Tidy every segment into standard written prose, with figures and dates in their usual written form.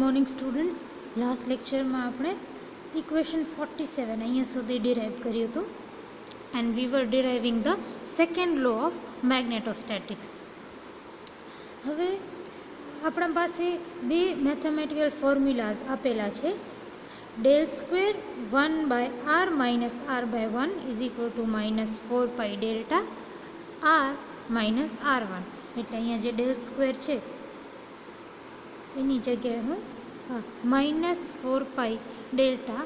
Morning students. Last લેક્ચરમાં આપણે equation 47 અહીંયા સુધી ડિરાઈવ કર્યું હતું and we were deriving the second law of magnetostatics. હવે આપણા પાસે બે મેથેમેટિકલ ફોર્મ્યુલાઝ આપેલા છે. Del square 1/r minus r/1 is equal to -4 pi delta r minus r1. એટલે અહીંયા જે ડેલ સ્ક્વેર છે એની જગ્યાએ હું -4 pi delta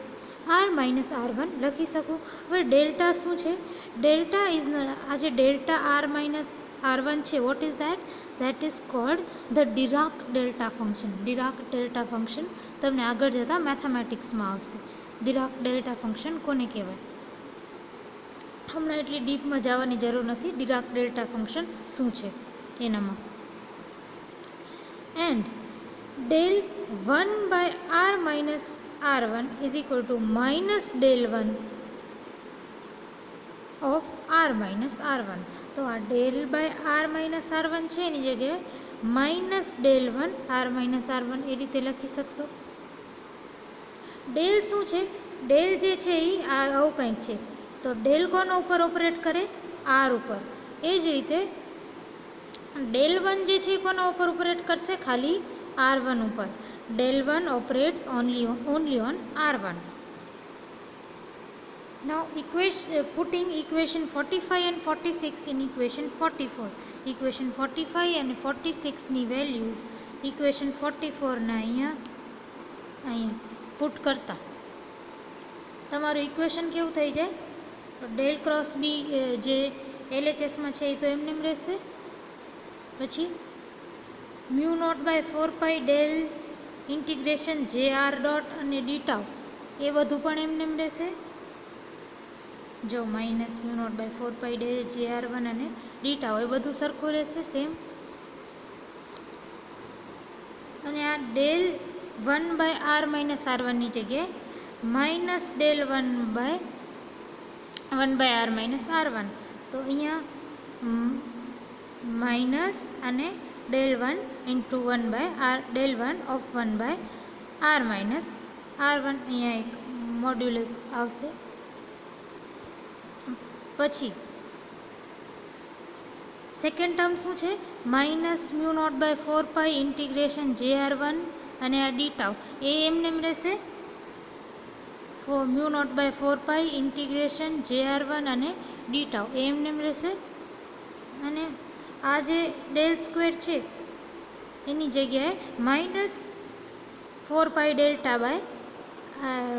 r minus r1 લખી શકું. હવે ડેલ્ટા શું છે? ડેલ્ટા ઇઝ આ જે ડેલ્ટા r માઇનસ r1 છે, what is that? That is called the Dirac delta function. Dirac delta function તમને આગળ જતાં મેથેમેટિક્સમાં આવશે. ડિરાક ડેલ્ટા ફંક્શન કોને કહેવાય? હમણાં એટલી ડીપમાં જવાની જરૂર નથી. ડિરાક ડેલ્ટા ફંક્શન શું છે એનામાં. And del 1/r minus r1 is equal to minus del 1 of r minus r1. તો આ del by r minus r1 છે એની જગ્યાએ minus del 1 r minus r1 એ રીતે લખી શકશો. ડેલ શું છે? ડેલ જે છે એ આવું કંઈક છે. તો ડેલ કોના ઉપર ઓપરેટ કરે? r ઉપર. એ જ રીતે del 1 જે છે એ કોના ઉપર ઓપરેટ કરશે? ખાલી r1 ઉપર. del 1 operates only on r1. Now putting equation 45 and 46 in equation 44. Equation 45 and 46 ની values equation 44 ના અહીંયા પુટ કરતા તમારું ઇક્વેશન કેવું થઈ જાય? ડેલ ક્રોસ બી જે LHSમાં છે એ તો એમને એમ રહેશે. પછી μ0/4 ડેલ ઇન્ટિગ્રેશન JR ડોટ અને ડી ટાઉ એ બધું પણ એમને એમ રહેશે. જો -μ0/4 ડેલ JR1 અને ડી ટાઉ એ બધું સરખું રહેશે, સેમ. અને આ ડેલ 1/r માઇનસ r1 ની જગ્યાએ minus del 1/r minus r1. તો અહીંયા માઇનસ અને del 1 into 1/r del 1 of 1/r minus r1 અહીંયા એક મોડ્યુલસ આવશે. પછી સેકન્ડ ટર્મ શું છે? -μ0/4 ઇન્ટિગ્રેશન JR1 અને આ ડી ટાઉ એ એમને એમ રહેશે. μ0/4 ઇન્ટિગ્રેશન JR1 અને ડી ટાઉ એ એમને એમ રહેશે. અને આ જે ડેલ સ્ક્વેર છે એની જગ્યાએ -4 delta by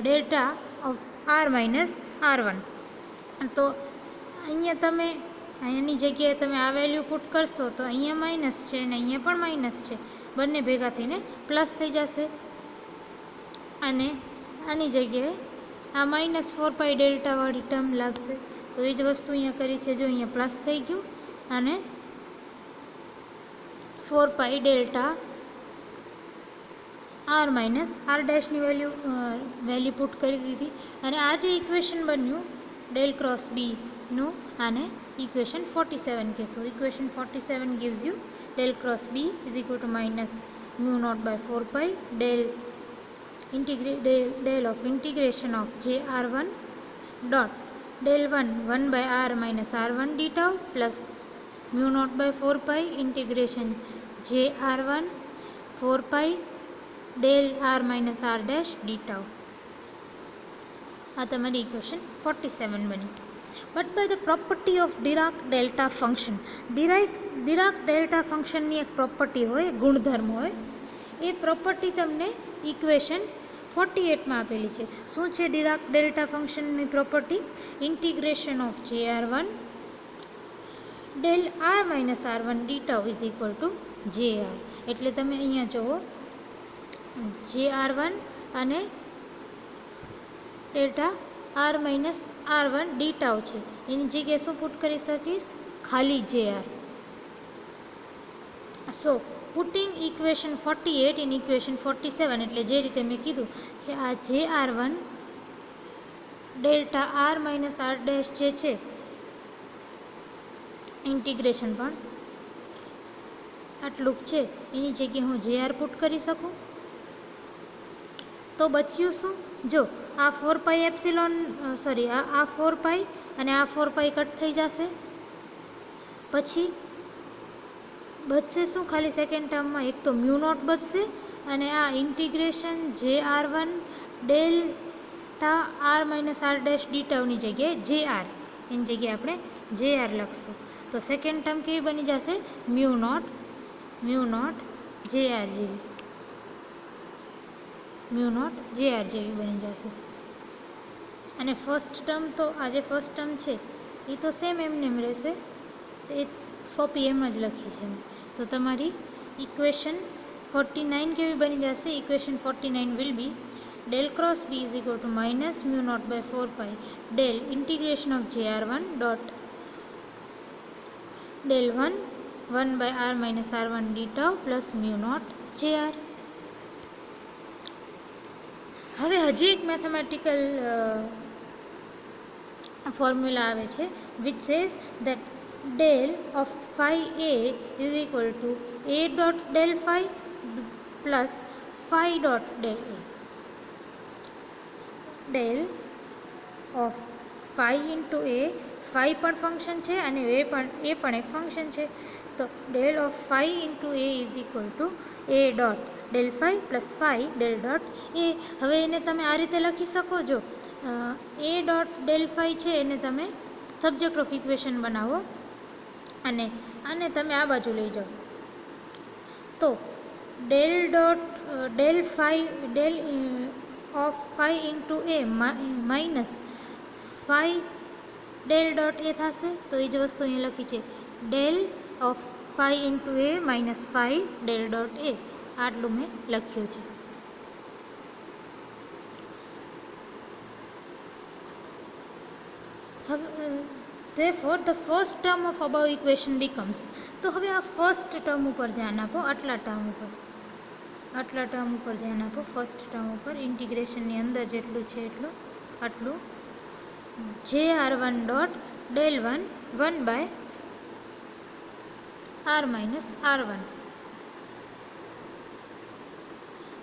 delta of r minus r1. તો અહીંયા તમે એની જગ્યાએ તમે આ વેલ્યુ પુટ કરશો તો અહીંયા માઇનસ છે અને અહીંયા પણ માઇનસ છે. બંને ભેગા થઈને પ્લસ થઈ જશે. અને આની જગ્યાએ આ -4 ડેલ્ટાવાળી ટર્મ લાગશે. તો એ જ વસ્તુ અહીંયા કરી છે. જો અહીંયા પ્લસ થઈ ગયું અને 4 ડેલ્ટા r માઇનસ r ડેશની વેલ્યુ પુટ કરી દીધી. અને આ જે ઇક્વેશન બન્યું ડેલ ક્રોસ બીનું, આને ઇક્વેશન 47 કહેશું. Equation 47 gives you del cross b is equal to -μ0/4 del of integration of JR1 dot del 1/r minus r1 d tau plus μ0/4 integration JR1 4 del r minus r dash d tau. આ તમારી equation 47 બની. But by the property of Dirac delta function. Dirac delta ફંક્શનની એક property હોય, ગુણધર્મ હોય. એ property તમને equation 48માં આપેલી છે. શું છે ડિરાક ડેલ્ટા ફંક્શનની property? Integration of JR1 del r minus r1 d tau is equal to JR. એટલે તમે અહીંયા જુઓ JR1 અને delta r minus r1 D tau છે એની જગ્યાએ શું પુટ કરી શકીશ? ખાલી JR. So putting equation 48 in equation 47, એટલે જે રીતે મેં કીધું કે આ JR1 delta r minus r dash જે છે ઇન્ટિગ્રેશન પણ આટલું છે એની જગ્યાએ હું JR પુટ કરી શકું. તો બચ્યું શું? જો આ 4 પાઈ એપ્સિલોન સોરી આ 4 પાઈ અને આ 4 પાઈ કટ થઈ જશે. પછી બચશે શું? ખાલી સેકન્ડ ટર્મમાં એક તો મ્યુ નોટ બચશે અને આ integration JR1 delta R minus R dash d ટાઉની જગ્યાએ JR એની જગ્યાએ આપણે JR લખશું. તો સેકન્ડ ટર્મ કેવી બની જશે? મ્યુ નોટ JR જેવી બની જશે. અને ફર્સ્ટ ટર્મ તો આ જે ફર્સ્ટ ટર્મ છે એ તો સેમ એમને એમ રહેશે, તો એ કોપી એમ જ લખી છે. તો તમારી ઇક્વેશન 49 કેવી બની જશે? Equation 49 will be del cross B is equal to minus mu naught by 4 pi del integration of JR1 dot del 1 by R minus R1 d tau plus mu naught JR. હવે હજી એક mathematical formula આવે છે which says that del of phi A is equal to A dot del phi plus phi dot del A. del of phi into A, phi પણ function છે અને A પણ એક ફંક્શન છે. તો del of phi into A is equal to A dot del phi plus phi del dot A. હવે એને તમે આ રીતે લખી શકો છો. A dot del phi છે એને તમે સબ્જેક્ટ ઓફ ઇક્વેશન બનાવો અને આને તમે આ બાજુ લઈ જાઓ. તો del phi del of phi into A minus phi del dot A થશે. તો એ જ વસ્તુ અહીં લખી છે, del of phi into A minus phi del dot A. આટલું મેં લખ્યું છે. હવે therefore the first term of above equation becomes, તો હવે આ ફર્સ્ટ ટર્મ ઉપર ધ્યાન આપો, આટલા ટર્મ ઉપર ધ્યાન આપો. ફર્સ્ટ ટર્મ ઉપર ઇન્ટિગ્રેશનની અંદર જેટલું છે એટલું આટલું JR1 dot del 1 by R minus R1.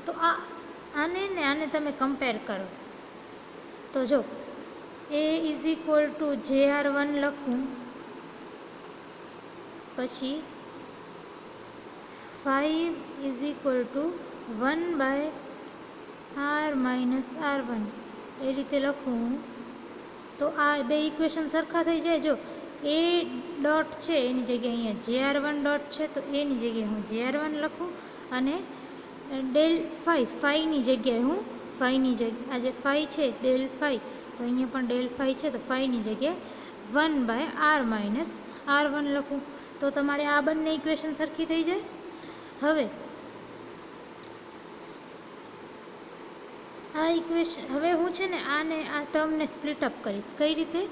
તો આને ને આને તમે કમ્પેર કરો તો જો A is equal to JR1 લખું, પછી 5 is equal to 1 by R minus R1 એ રીતે લખું તો આ બે ઇક્વેશન સરખા થઈ જાય. જો A ડોટ છે એની જગ્યાએ અહીંયા JR1 ડોટ છે તો એની જગ્યાએ હું JR1 લખું અને del ફાઈની જગ્યાએ હું આ જે ફાઈ છે del ફાઈ તો અહીંયા પણ del ફાઈ છે તો ફાઈની જગ્યાએ 1 by R minus R1 લખું તો તમારે આ બંને ઇક્વેશન સરખી થઈ જાય. હવે આ ઇક્વેશન હવે હું છે ને આ ટર્મને સ્પ્લિટ અપ કરીશ. કઈ રીતે?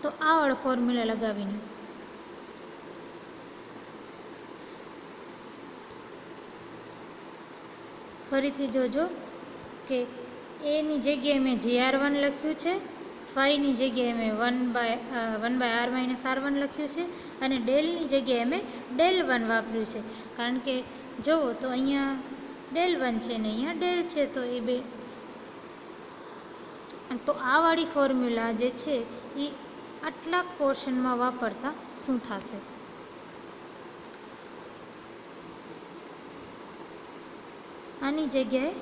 તો આ વાળો ફોર્મ્યુલા લગાવીને ફરીથી જોજો કે એની જગ્યાએ મેં JR1 લખ્યું છે, ફાઈની જગ્યાએ મેં 1 by R minus R1 લખ્યું છે અને ડેલની જગ્યાએ મેં del 1 વાપર્યું છે. કારણ કે જુઓ તો અહીંયા del 1 છે ને અહીંયા del છે તો એ બે તો આ વાળી ફોર્મ્યુલા જે છે એ આટલા પોર્શનમાં વાપરતા શું થશે? આની જગ્યાએ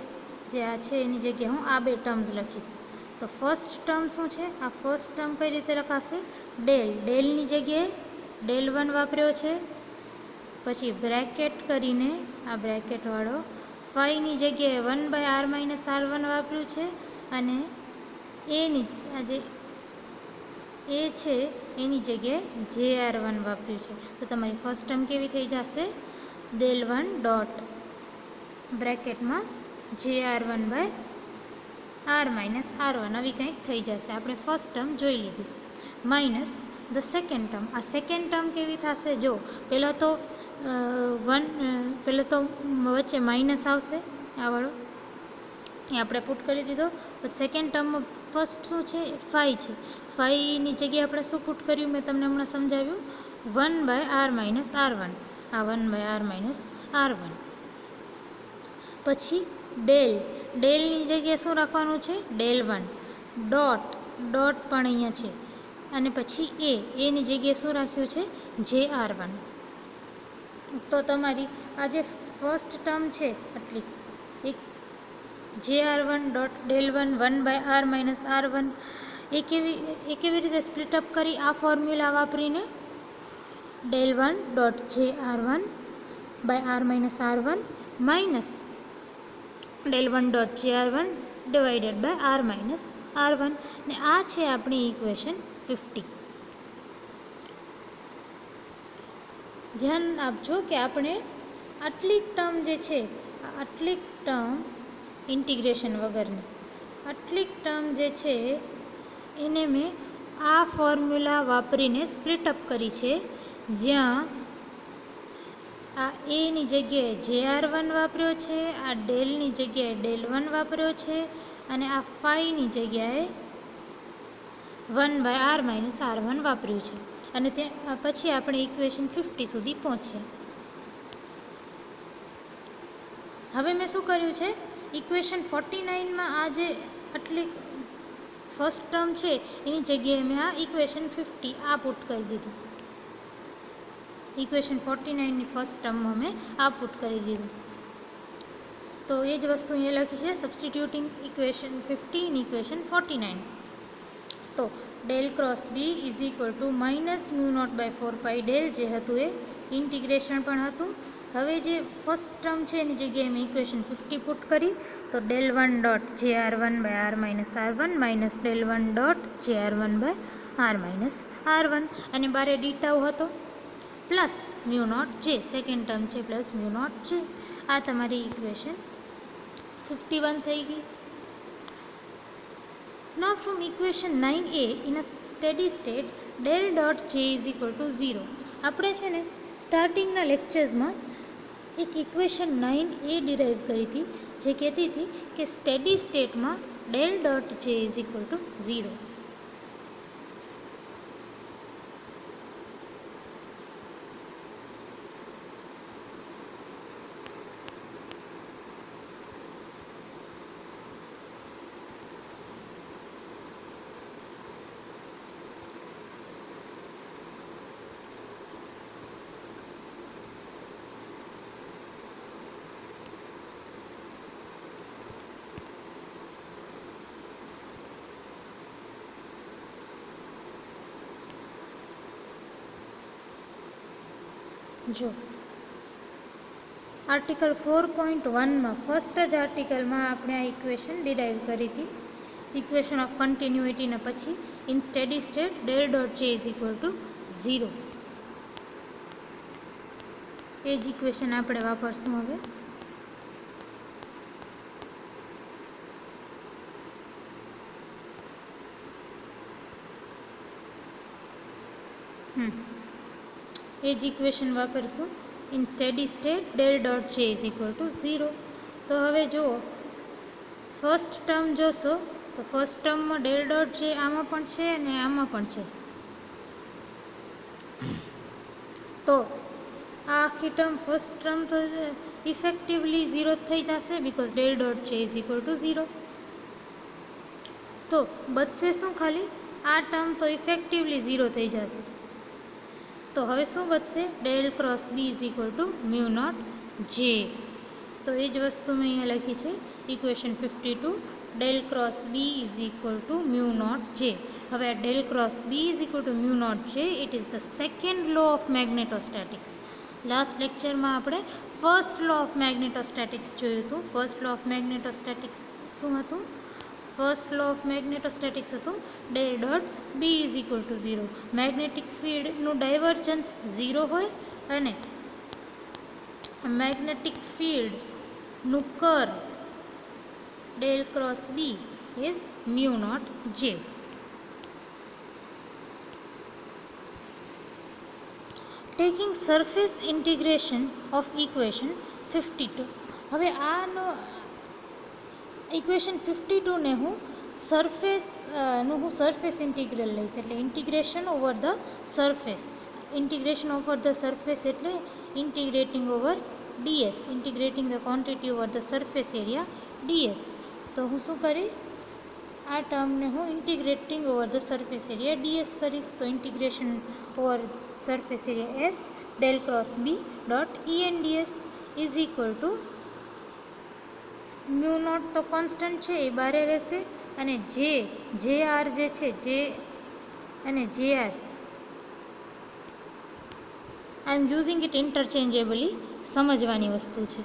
જે આ છે એની જગ્યાએ હું આ બે ટર્મ્સ લખીશ. તો ફર્સ્ટ ટર્મ શું છે? આ ફર્સ્ટ ટર્મ કઈ રીતે લખાશે? ડેલની જગ્યાએ del 1 વાપર્યો છે, પછી બ્રેકેટ કરીને આ બ્રેકેટવાળો ફાઈની જગ્યાએ 1 by R minus R1 વાપર્યું છે અને એની આ જે એ છે એની જગ્યાએ JR1 વાપર્યું છે. તો તમારી ફર્સ્ટ ટર્મ કેવી થઈ જશે? del 1 ડોટ બ્રેકેટમાં JR1 by R minus R1 આવી કંઈક થઈ જશે. આપણે ફર્સ્ટ ટર્મ જોઈ લીધી. Minus the second term. આ સેકન્ડ ટર્મ કેવી થશે? જો પહેલાં તો વચ્ચે માઇનસ આવશે આ વાળો એ આપણે પુટ કરી દીધો. પછી સેકન્ડ ટર્મમાં ફર્સ્ટ શું છે? 5 છે. 5ની જગ્યાએ આપણે શું પુટ કર્યું? મેં તમને હમણાં સમજાવ્યું 1 by R minus R1 આ 1/r માઇનસ r1. પછી ડેલની જગ્યાએ શું રાખવાનું છે? del1. ડોટ પણ અહીંયા છે. અને પછી એની જગ્યાએ શું રાખ્યું છે? jr1. તો તમારી આ જે ફર્સ્ટ ટર્મ છે આટલી એક jr1 dot del1 1/r minus r1 એ કેવી રીતે સ્પ્લિટ અપ કરી? આ ફોર્મ્યુલા વાપરીને del1 dot jr1 by r minus r1 minus del1 dot jr1 divided by r minus r1. ને આ છે આપણી ઇક્વેશન 50. ધ્યાન આપજો કે આપણે આટલી ટર્મ જે છે, આટલી ટર્મ ઇન્ટિગ્રેશન વગરની આટલી ટર્મ જે છે એને મેં આ ફોર્મ્યુલા વાપરીને સ્પ્લિટ અપ કરી છે, જ્યાં આ એની જગ્યાએ jr1 વાપર્યો છે, આ ડેલની જગ્યાએ del1 વાપર્યો છે, અને આ ફાઈની જગ્યાએ 1/r માઇનસ r1 વાપર્યું છે. અને પછી આપણે ઇક્વેશન 50 સુધી પહોંચ્યા. હવે મેં શું કર્યું છે? ઇક્વેશન 49માં આ જે આટલી ફર્સ્ટ ટર્મ છે એની જગ્યાએ મેં આ ઇક્વેશન 50 આ પુટ કરી દીધું. ઇક્વેશન 49ની ફર્સ્ટ ટર્મમાં મેં આ પુટ કરી દીધું. તો એ જ વસ્તુ અહીંયા લખી છે, સબસ્ટિટ્યુટિંગ ઇક્વેશન 50 ઇન ઇક્વેશન 49. તો del cross B is equal to minus μ0/4π del, જે હતું એ ઇન્ટિગ્રેશન પણ હતું. હવે જે ફર્સ્ટ ટર્મ છે એની જગ્યાએ મેં ઇક્વેશન 50 પુટ કરી. તો del1 dot jr1 by r minus r1 minus del1 dot jr1 by r minus r1, અને બારે ડી ટાઉ હતો, પ્લસ μ0j સેકન્ડ ટર્મ છે, પ્લસ μ0j. આ તમારી ઇક્વેશન 51 થઈ ગઈ. Now from equation 9a in a steady state del dot j is equal to 0. આપણે છે ને સ્ટાર્ટિંગના લેક્ચર્સમાં એક ઇક્વેશન 9a ડિરાઈવ કરી હતી, જે કહેતી હતી કે સ્ટેડી સ્ટેટમાં del dot j is equal to 0. જો આર્ટિકલ 4.1માં ફર્સ્ટ જ આર્ટિકલમાં આપણે આ ઇક્વેશન ડિરાઈવ કરી હતી, ઇક્વેશન ઓફ કન્ટિન્યુઇટીને પછી in steady state del dot J is equal to 0. એ જ ઇક્વેશન આપણે વાપરશું હવે. એ જ ઇક્વેશન વાપરશું in steady state del dot J is equal to 0. તો હવે જુઓ, ફર્સ્ટ ટર્મ જોશો તો ફર્સ્ટ ટર્મમાં del ડોટ જે આમાં પણ છે અને આમાં પણ છે. તો આ આખી ટર્મ ફર્સ્ટ ટર્મ તો ઇફેક્ટિવલી 0 થઈ જશે, because del dot J is equal to 0. તો બચશે શું? ખાલી આ ટર્મ તો ઇફેક્ટિવલી 0 થઈ જશે. તો હવે શું બચશે? del cross B is equal to μ0j. તો એ જ વસ્તુ મેં અહીંયા લખી છે, equation 52 del cross B is equal to μ0j. હવે આ del cross B is equal to μ0j, it is the second law of magnetostatics. Last લેક્ચરમાં આપણે ફર્સ્ટ લો ઓફ મેગ્નેટોસ્ટેટિક્સ જોયું હતું. ફર્સ્ટ લો ઓફ મેગ્નેટોસ્ટેટિક્સ શું હતું? First law of magnetostatics હતું del dot B is equal to 0. Magnetic ફિલ્ડનું divergence 0 હોય અને મેગ્નેટિક ફિલ્ડનું curl del cross B is μ0j. Taking surface integration of equation 52. હવે આનો ઇક્વેશન 52ને હું સરફેસ ઇન્ટિગ્રલ લઈશ, એટલે integration over the surface. Integration over the surface એટલે integrating over dS, integrating the quantity over the surface area dS. તો હું શું કરીશ, આ ટર્મને હું integrating over the surface area dS કરીશ. તો integration over surface area S del cross B dot E N dS is equal to mu naught તો કોન્સ્ટન્ટ છે એ બારે રહેશે, અને જે આર જે છે જે અને J R I am using it interchangeably, સમજવાની વસ્તુ છે.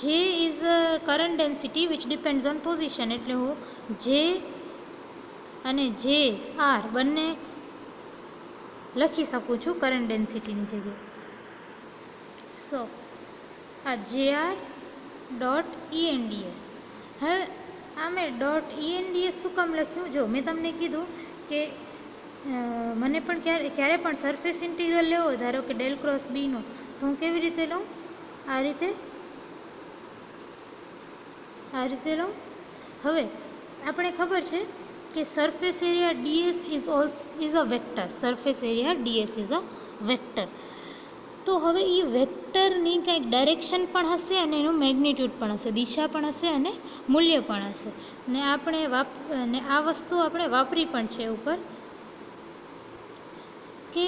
J is current density which depends on position, એટલે હું જે અને જે આર બંને લખી શકું છું કરંટ ડેન્સિટીની જગ્યાએ. સો આ જે R dot E N DS. હવે આ મેં ડોટ ઈ એન ડીએસ શું કામ લખ્યું? જો મેં તમને કીધું કે મને પણ ક્યારે પણ સરફેસ ઇન્ટિગ્રલ લેવો હોય, ધારો કે ડેલ ક્રોસ બીનો, તો હું કેવી રીતે લઉં? આ રીતે લઉં. હવે આપણે ખબર છે કે surface area DS is a vector. Surface area DS is a vector. તો હવે એ વેક્ટરની કંઈક ડાયરેક્શન પણ હશે અને એનું મેગ્નિટ્યૂડ પણ હશે, દિશા પણ હશે અને મૂલ્ય પણ હશે. ને આપણે આ વસ્તુ આપણે વાપરી પણ છે ઉપર, કે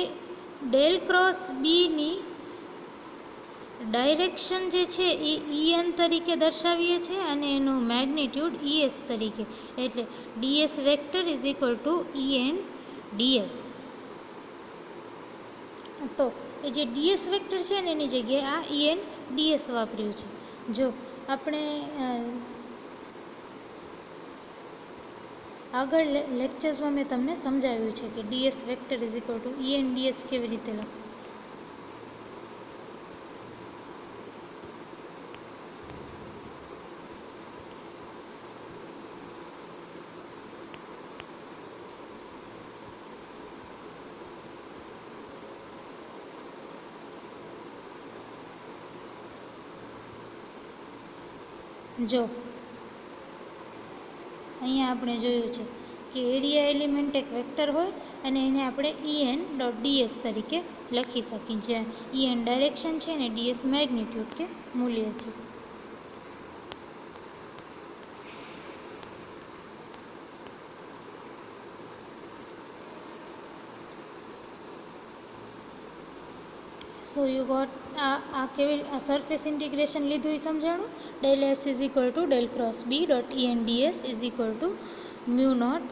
ડેલ ક્રોસ બીની ડાયરેક્શન જે છે એ ઈએન તરીકે દર્શાવીએ છીએ અને એનું મેગ્નિટ્યૂડ ઈએસ તરીકે. એટલે DS vector is equal two EN DS. તો એ જે ડીએસ વેક્ટર છે ને એની જગ્યાએ આ ઈએન ડીએસ વાપર્યું છે. જો આપણે આગળ લેક્ચર્સમાં મેં તમને સમજાવ્યું છે કે DS vector is equal two EN DS કેવી રીતે લખવું. જો અહીંયા આપણે જોયું છે કે એરિયા એલિમેન્ટ એક વેક્ટર હોય અને એને આપણે ઈએન ડોટ ડીએસ તરીકે લખી શકીએ, જ્યાં ઈએન ડાયરેક્શન છે અને ડીએસ મેગ્નિટ્યૂડ કે મૂલ્ય છે. સો યુ ગોટ આ સરફેસ ઇન્ટિગ્રેશન લીધું એ સમજાણું. Del S is equal to del cross B dot E N dS is equal to mu naught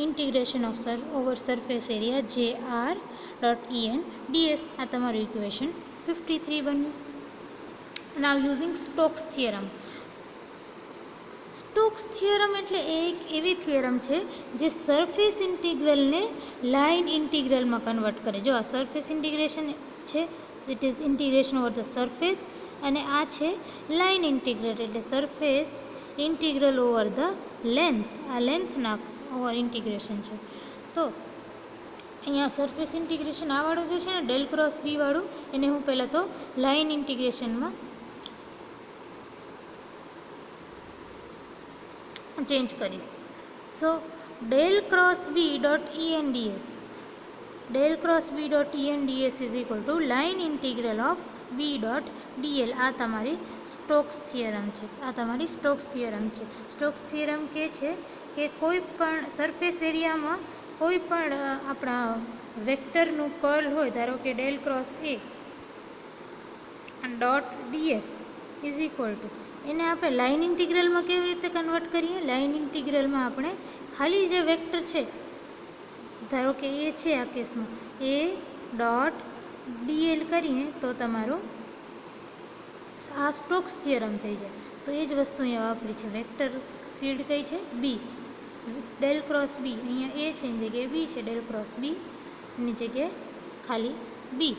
integration of over surface area J R dot E N dS. આ તમારું equation 53 બન્યું. Now using Stokes theorem. Stokes theorem એટલે એક એવી theorem છે જે surface ઇન્ટિગ્રલને line ઇન્ટિગ્રલમાં કન્વર્ટ કરે. જો આ સરફેસ ઇન્ટિગ્રેશન છે, it is integration over the surface, અને આ છે લાઇન ઇન્ટિગ્રલ એટલે surface integral over the length. આ લેન્થના ઓવર ઇન્ટિગ્રેશન છે. તો અહીંયા સરફેસ ઇન્ટિગ્રેશન આ વાળું જે છે ને ડેલ ક્રોસ બી વાળું, એને હું પહેલાં તો લાઇન ઇન્ટિગ્રેશનમાં ચેન્જ કરીશ. So del cross B dot E N dS, del cross B dot E N dS is equal to line integral of B dot dl. આ તમારી સ્ટોક્સ થિયરમ છે. સ્ટોક્સ થિયરમ કહે છે કે કોઈ પણ સરફેસ એરિયામાં કોઈ પણ આપણા વેક્ટરનું કર્લ હોય, ધારો કે del cross A dot DS is equal two, એને આપણે લાઇન ઇન્ટિગ્રલમાં કેવી રીતે કન્વર્ટ કરીએ? લાઇન ઇન્ટિગ્રલમાં આપણે ખાલી જે વેક્ટર છે, ધારો કે એ છે આ કેસમાં, એ ડોટ ડીએલ કરીએ તો તમારું આ સ્ટોક્સ થિયરમ થઈ જાય. તો એ જ વસ્તુ અહીંયા વાપરી છે. વેક્ટર ફિલ્ડ કઈ છે? બી. ડેલ ક્રોસ બી, અહીંયા એ છે એની જગ્યાએ બી છે, ડેલ ક્રોસ બી ની જગ્યાએ ખાલી બી.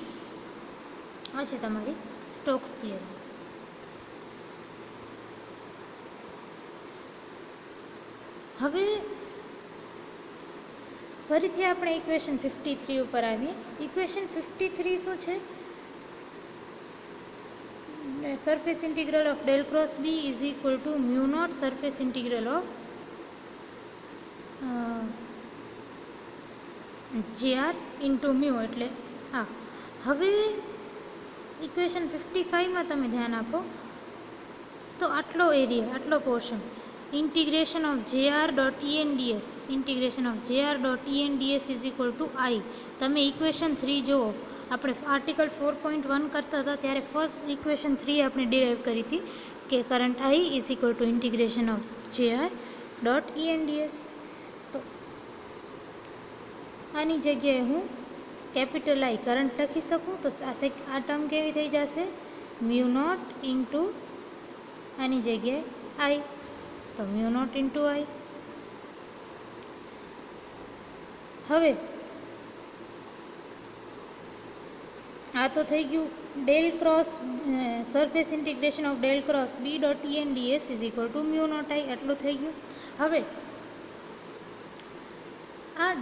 આ છે તમારી સ્ટોક્સ થિયરમ. હવે ફરીથી આપણે ઇક્વેશન 53 ઉપર આવીએ. ઇક્વેશન 53 શું છે? Surface integral of del cross B is equal to mu naught surface integral of JR into mu એટલે આ. હવે ઇક્વેશન 55માં તમે ધ્યાન આપો તો આટલો એરિયા, આટલો portion, integration of JR dot ENDS, integration of JR dot ENDS is equal two I. તમે ઇક્વેશન 3 જુઓ, આપણે આર્ટિકલ 4.1 કરતા હતા ત્યારે ફર્સ્ટ ઇક્વેશન 3 આપણે ડિરાઈવ કરી હતી કે current I is equal two integration of JR dot ENDS. તો આની જગ્યાએ હું કેપિટલ I કરંટ લખી શકું તો આ ટર્મ કેવી થઈ જશે, મ્યુ નોટ ઇન્ટુ આની જગ્યાએ I, તો મ્યુ નોટ ઇન્ટુ I. હવે આ તો થઈ ગયું del cross surface integration of del cross B dot ENDS is equal to mu not I, એટલું થઈ ગયું. હવે આ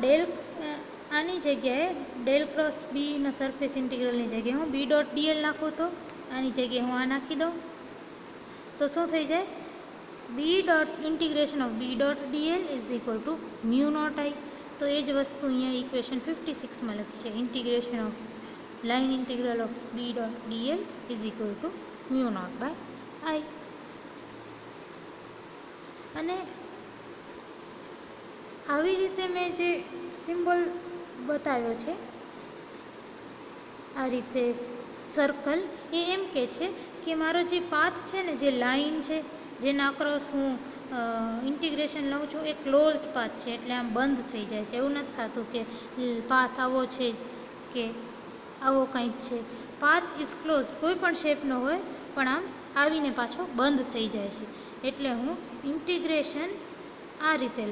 આની જગ્યાએ ડેલ ક્રોસ બીના સરફેસ ઇન્ટિગ્રલની જગ્યાએ હું B ડોટ DL નાખું તો આની જગ્યાએ હું આ નાખી દઉં તો શું થઈ જાય, B dot integration of B dot DL is equal to mu not I. તો એ જ વસ્તુ અહીંયા ઇક્વેશન 56માં લખી છે, integration of line integral of B dot DL is equal to mu naught by I. અને આવી રીતે મેં જે સિમ્બોલ બતાવ્યો છે આ રીતે સર્કલ, એ એમ કે છે કે મારો જે પાથ છે ને, જે લાઈન છે જેના અક્રોસ હું ઇન્ટિગ્રેશન લઉં છું એ ક્લોઝડ પાથ છે, એટલે આમ બંધ થઈ જાય છે. એવું નથી થતું કે પાથ આવો છે કે આવો કંઈક છે. પાથ ઇઝ ક્લોઝ, કોઈ પણ શેપનો હોય પણ આમ આવીને પાછો બંધ થઈ જાય છે. એટલે હું ઇન્ટિગ્રેશન આ રીતે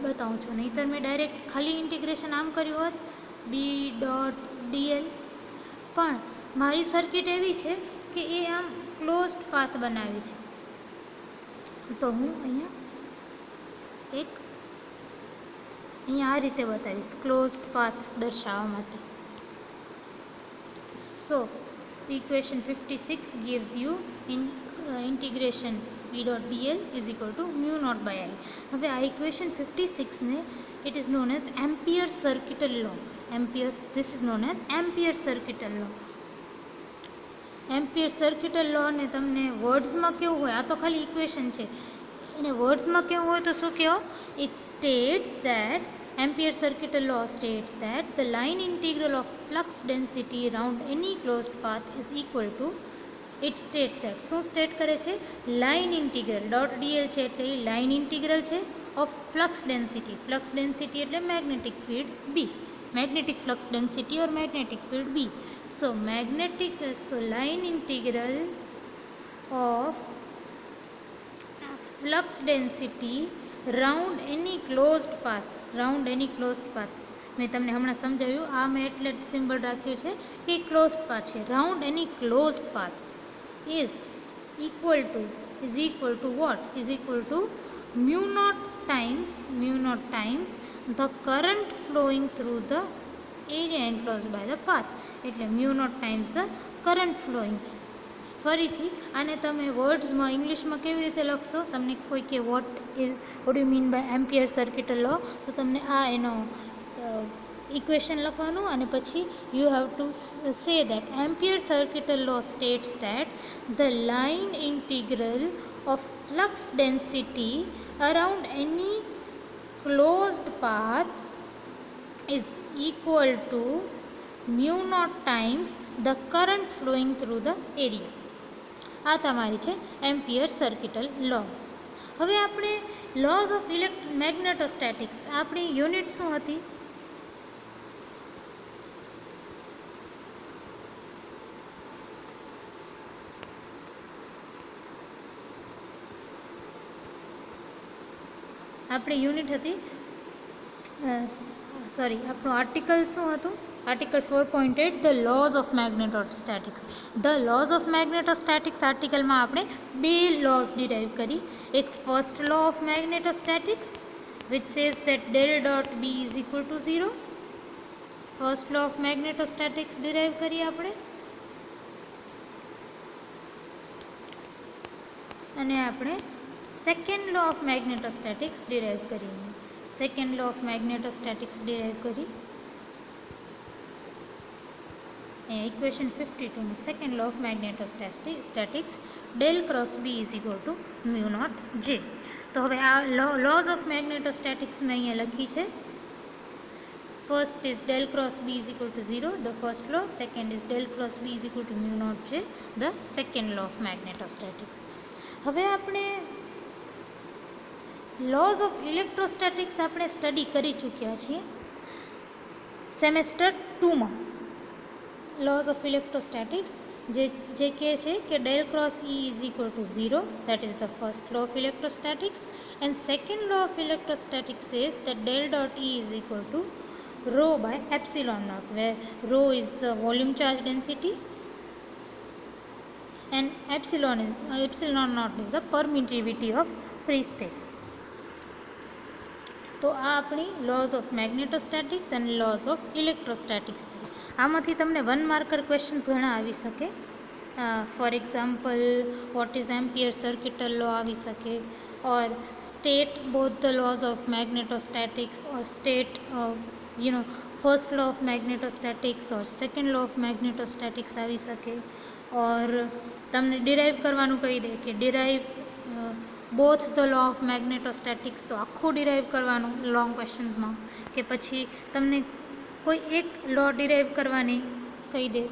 બતાવું છું. નહીંતર મેં ડાયરેક્ટ ખાલી ઇન્ટિગ્રેશન આમ કર્યું હોત B ડોટ DL, પણ મારી સર્કિટ એવી છે કે એ આમ ક્લોઝડ પાથ બનાવે છે, તો હું અહીંયા આ રીતે બતાવીશ ક્લોઝડ પાથ દર્શાવવા માટે. સો equation 56 gives you integration B dot DL is equal to mu naught by I. હવે આ ઇક્વેશન 56 ને it is known as Ampere's circuital law. This is known as Ampere's circuital law. Ampere's circuital law ને તમને વર્ડ્સમાં કેવું હોય, આ તો ખાલી ઇક્વેશન છે, એને વર્ડ્સમાં કેવું હોય તો શું કહો, it states that Ampere's circuital law states that the line integral of flux density around any closed path is equal to, it states that, શું સ્ટેટ કરે છે, લાઇન ઇન્ટિગ્રલ ડોટ DL છે એટલે એ લાઇન ઇન્ટિગ્રલ છે of flux density. Flux density એટલે magnetic field B, magnetic flux density or magnetic field B. So line integral of flux density round any closed path, મેં તમને હમણાં સમજાવ્યું, આ મેં એટલે સિમ્બલ રાખ્યું છે કે ક્લોઝડ પાથ છે, round any closed path is equal to what, is equal to mu naught times the current flowing through the area enclosed by the path. એટલે mu naught times the current flowing. ફરીથી આને તમે વર્ડ્સમાં ઇંગ્લિશમાં કેવી રીતે લખશો, તમને કોઈ કે what do you mean by Ampere circuital law, તો તમને આ એનો ઇક્વેશન લખવાનું અને પછી you have to say that Ampere circuital law states that the line integral of flux density around any closed path is equal to mu naught times the current flowing through the area. આ તમારી છે ampere circuital laws. હવે આપણે laws of magnetostatics, આપણી unit શું હતી, આપણી unit હતી આપણું આર્ટિકલ શું હતું, article 4.8 the laws of magnetostatics. The laws of magnetostatics આર્ટિકલમાં આપણે બે લોઝ ડિરાઈવ કરી. એક first law of magnetostatics which says that del dot B is equal to 0. First law of magnetostatics derive કરી આપણે, અને આપણે second law of magnetostatics derive કરી. Equation 52 second law of magnetostatics del cross B is equal to mu naught J. તો હવે આ lose of magnetostatics મેં અહીંયા લખી છે. First is del cross B is equal to 0, the first law. Second is del cross B is equal to mu naught J, the second law of magnetostatics. હવે આપણે laws of electrostatics આપણે study કરી ચૂક્યા છીએ semester 2માં. Laws of electrostatics જે કહે છે કે del cross E is equal to 0, that is the first law of electrostatics. And second law of electrostatics is that del dot E is equal to rho by epsilon naught, where rho is the volume charge density and epsilon naught is the permittivity of free space. તો આ આપણી laws of magnetostatics and laws of electrostatics થઈ. આમાંથી તમને 1 marker questions ઘણા આવી શકે. For example what is Ampere circuital law આવી શકે, or state both the laws of magnetostatics, or state first law of magnetostatics or second law of magnetostatics આવી શકે. ઓર તમને ડિરાઈવ કરવાનું કહી દે કે derive both the law of magnetostatics, તો આખું ડિરાઈવ કરવાનું લોંગ ક્વેશ્ચન્સમાં, કે પછી તમને કોઈ એક લો ડિરાઈવ કરવાની કહી દે,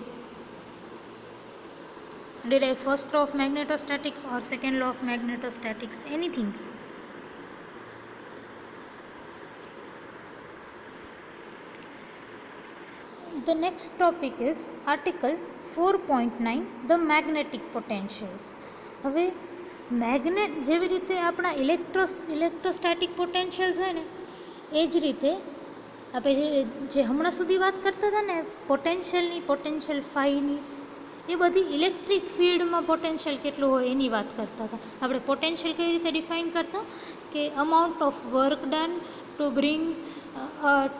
derive first law of magnetostatics or second law of magnetostatics, anything. The next topic is article 4.9, the magnetic potentials. હવે મેગ્નેટ જેવી રીતે આપણા ઇલેક્ટ્રોસ્ટેટિક પોટેન્શિયલ્સ હોય ને, એ જ રીતે આપણે જે હમણાં સુધી વાત કરતા હતા ને પોટેન્શિયલની, પોટેન્શિયલ ફાઈની, એ બધી ઇલેક્ટ્રિક ફિલ્ડમાં પોટેન્શિયલ કેટલું હોય એની વાત કરતા હતા. આપણે પોટેન્શિયલ કઈ રીતે ડિફાઇન કરતા કે amount of work done to bring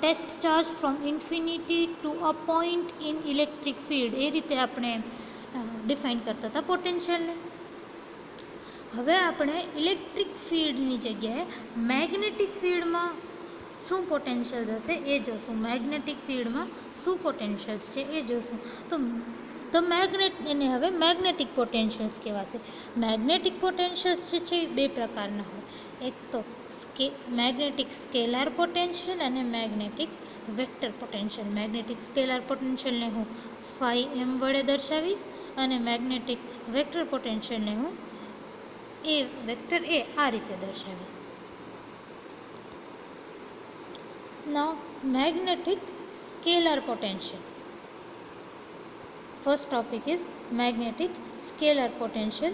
test charge from infinity to a point in electric field, એ રીતે આપણે ડિફાઇન કરતા હતા પોટેન્શિયલને. હવે આપણે ઇલેક્ટ્રિક ફિલ્ડની જગ્યાએ મેગ્નેટિક ફિલ્ડમાં શું પોટેન્શિયલ્સ હશે એ જોશું. મેગ્નેટિક ફિલ્ડમાં શું પોટેન્શિયલ્સ છે એ જોશું. તો એને હવે મેગ્નેટિક પોટેન્શિયલ્સ કહેવાશે. મેગ્નેટિક પોટેન્શિયલ્સ જે છે એ 2 પ્રકારના હોય. એક તો મેગ્નેટિક સ્કેલાર પોટેન્શિયલ અને magnetic vector potential. Magnetic scalar પોટેન્શિયલને હું φm વડે દર્શાવીશ અને મેગ્નેટિક વેક્ટર પોટેન્શિયલને હું વેક્ટર એ આ રીતે દર્શાવીશ. Now magnetic scalar potential. First topic is magnetic scalar potential.